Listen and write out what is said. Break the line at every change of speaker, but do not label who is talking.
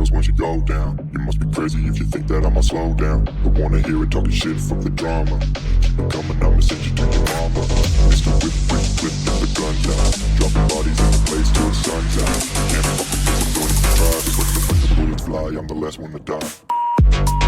feels once you go down. You must be crazy if you think that I'ma slow down. Don't wanna hear it talking shit, fuck the drama. Keep it coming, I'ma send you to your mama. Mr. Whip, whip, whip, get the guns out. Dropping bodies in the place till the sun's out. Can't fuck with this, I'm going to try. Because when the bullets fly, I'm the last one to die.